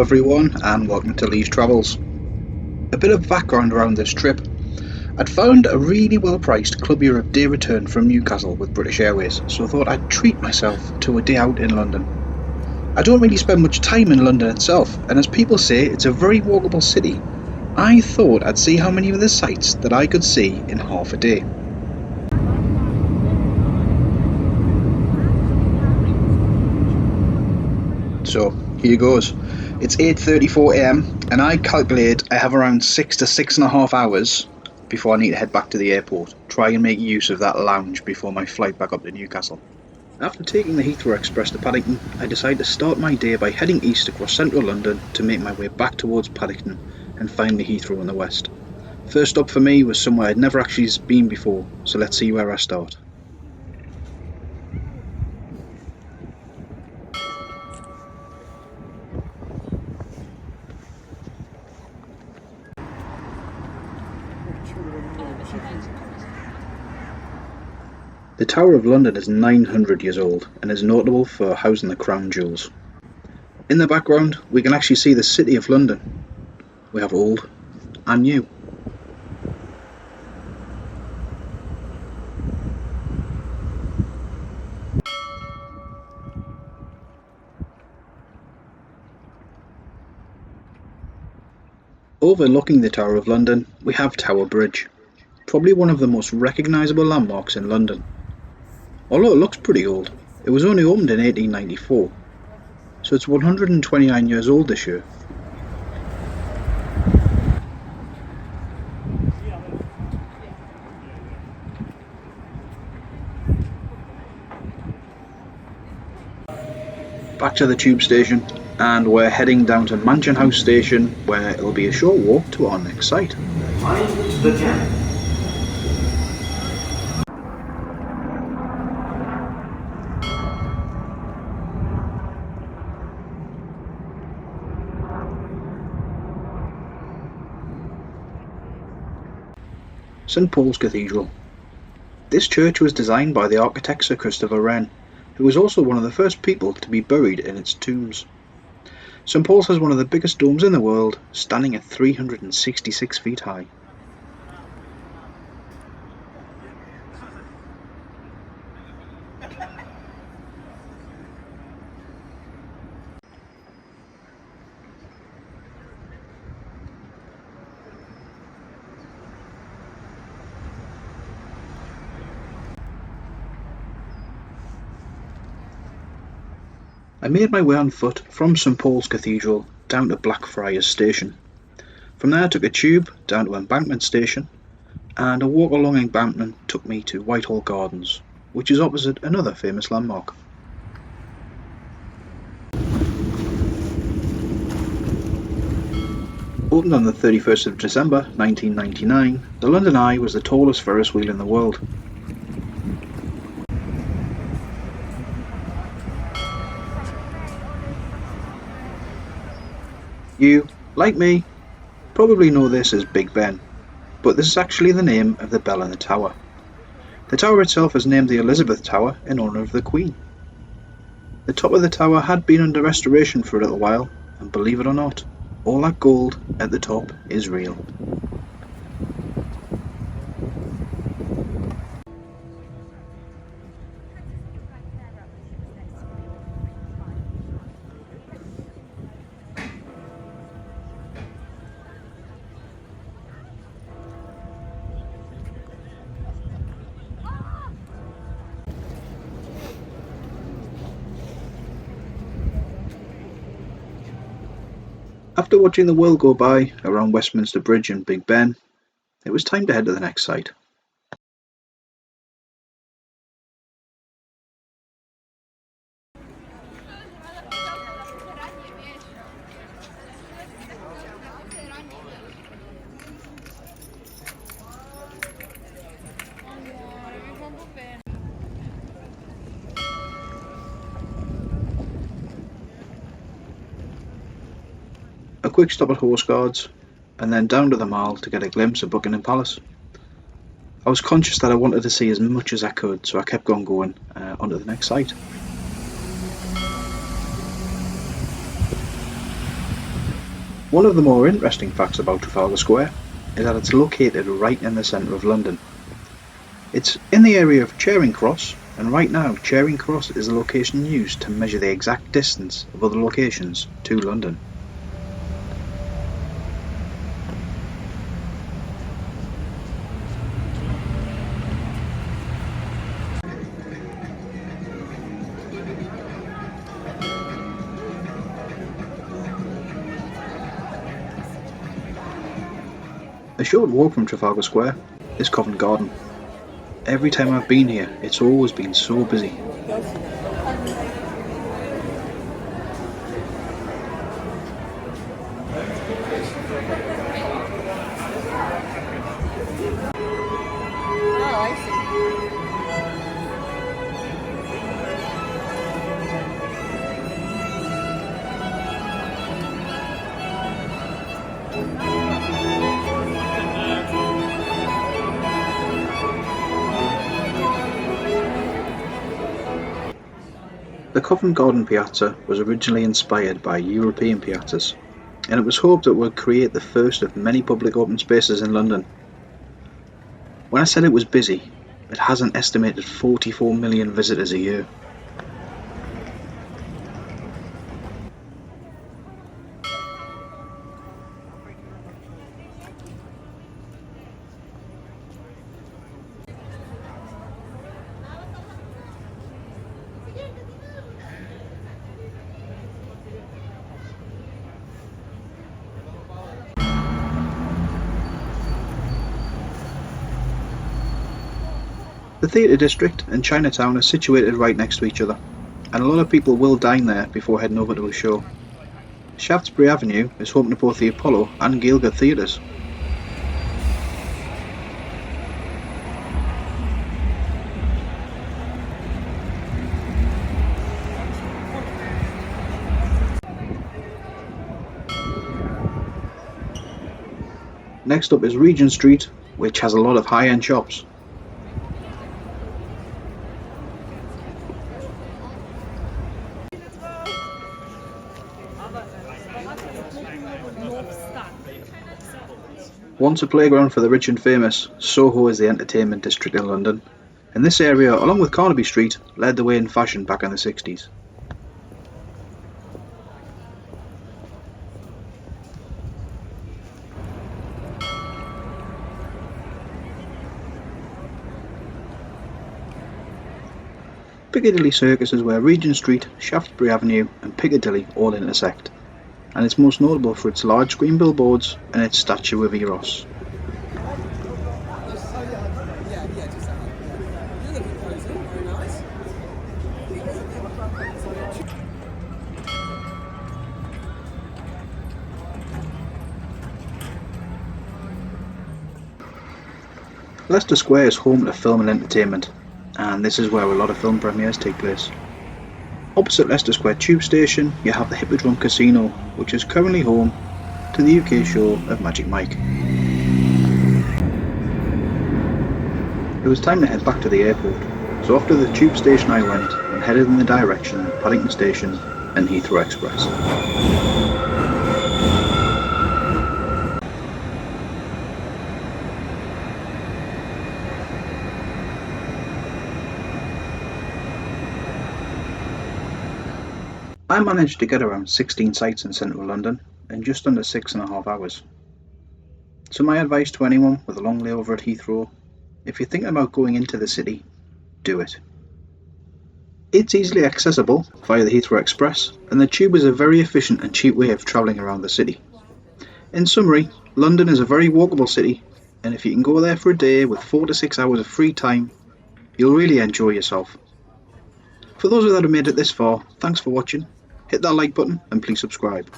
everyone, and welcome to Lee's Travels. A bit of background around this trip. I'd found a really well priced Club Europe day return from Newcastle with British Airways, so I thought I'd treat myself to a day out in London. I don't really spend much time in London itself, and as people say, it's a very walkable city. I thought I'd see how many of the sights that I could see in half a day. So here goes. It's 8:34 am and I calculate I have around 6 to 6.5 hours before I need to head back to the airport. Try and make use of that lounge before my flight back up to Newcastle. After taking the Heathrow Express to Paddington, I decided to start my day by heading east across central London to make my way back towards Paddington and finally Heathrow in the west. First up for me was somewhere I'd never actually been before, so let's see where I start. The Tower of London is 900 years old and is notable for housing the crown jewels. In the background we can actually see the City of London. We have old and new. Overlooking the Tower of London we have Tower Bridge, probably one of the most recognisable landmarks in London. Although it looks pretty old, it was only opened in 1894, so it's 129 years old this year. Back to the tube station, and we're heading down to Mansion House Station, where it'll be a short walk to our next site. Mind the gap. St Paul's Cathedral. This church was designed by the architect Sir Christopher Wren, who was also one of the first people to be buried in its tombs. St Paul's has one of the biggest domes in the world, standing at 366 feet high. I made my way on foot from St Paul's Cathedral down to Blackfriars Station. From there I took a tube down to Embankment Station, and a walk along Embankment took me to Whitehall Gardens, which is opposite another famous landmark. Opened on the 31st of December 1999, the London Eye was the tallest Ferris wheel in the world. You, like me, probably know this as Big Ben, but this is actually the name of the bell in the tower. The tower itself is named the Elizabeth Tower in honour of the Queen. The top of the tower had been under restoration for a little while, and believe it or not, all that gold at the top is real. After watching the world go by around Westminster Bridge and Big Ben, it was time to head to the next site. A quick stop at Horse Guards, and then down to the Mall to get a glimpse of Buckingham Palace. I was conscious that I wanted to see as much as I could, so I kept on going onto the next site. One of the more interesting facts about Trafalgar Square is that it's located right in the centre of London. It's in the area of Charing Cross, and right now Charing Cross is the location used to measure the exact distance of other locations to London. A short walk from Trafalgar Square is Covent Garden. Every time I've been here, it's always been so busy. The Covent Garden Piazza was originally inspired by European piazzas, and it was hoped it would create the first of many public open spaces in London. When I said it was busy, it has an estimated 44 million visitors a year. The Theatre District and Chinatown are situated right next to each other, and a lot of people will dine there before heading over to a show. Shaftesbury Avenue is home to both the Apollo and Gielgud theatres. Next up is Regent Street, which has a lot of high-end shops. Once a playground for the rich and famous, Soho is the entertainment district in London, and this area, along with Carnaby Street, led the way in fashion back in the 60s. Piccadilly Circus is where Regent Street, Shaftesbury Avenue and Piccadilly all intersect, and it's most notable for its large screen billboards and its statue of Eros. Leicester Square is home to film and entertainment, and this is where a lot of film premieres take place. Opposite Leicester Square Tube Station, you have the Hippodrome Casino, which is currently home to the UK show of Magic Mike. It was time to head back to the airport, so after the tube station I went and headed in the direction of Paddington Station and Heathrow Express. I managed to get around 16 sites in central London in just under 6.5 hours. So my advice to anyone with a long layover at Heathrow, if you're thinking about going into the city, do it. It's easily accessible via the Heathrow Express, and the tube is a very efficient and cheap way of travelling around the city. In summary, London is a very walkable city, and if you can go there for a day with 4 to 6 hours of free time, you'll really enjoy yourself. For those of you that have made it this far, thanks for watching. Hit that like button and please subscribe.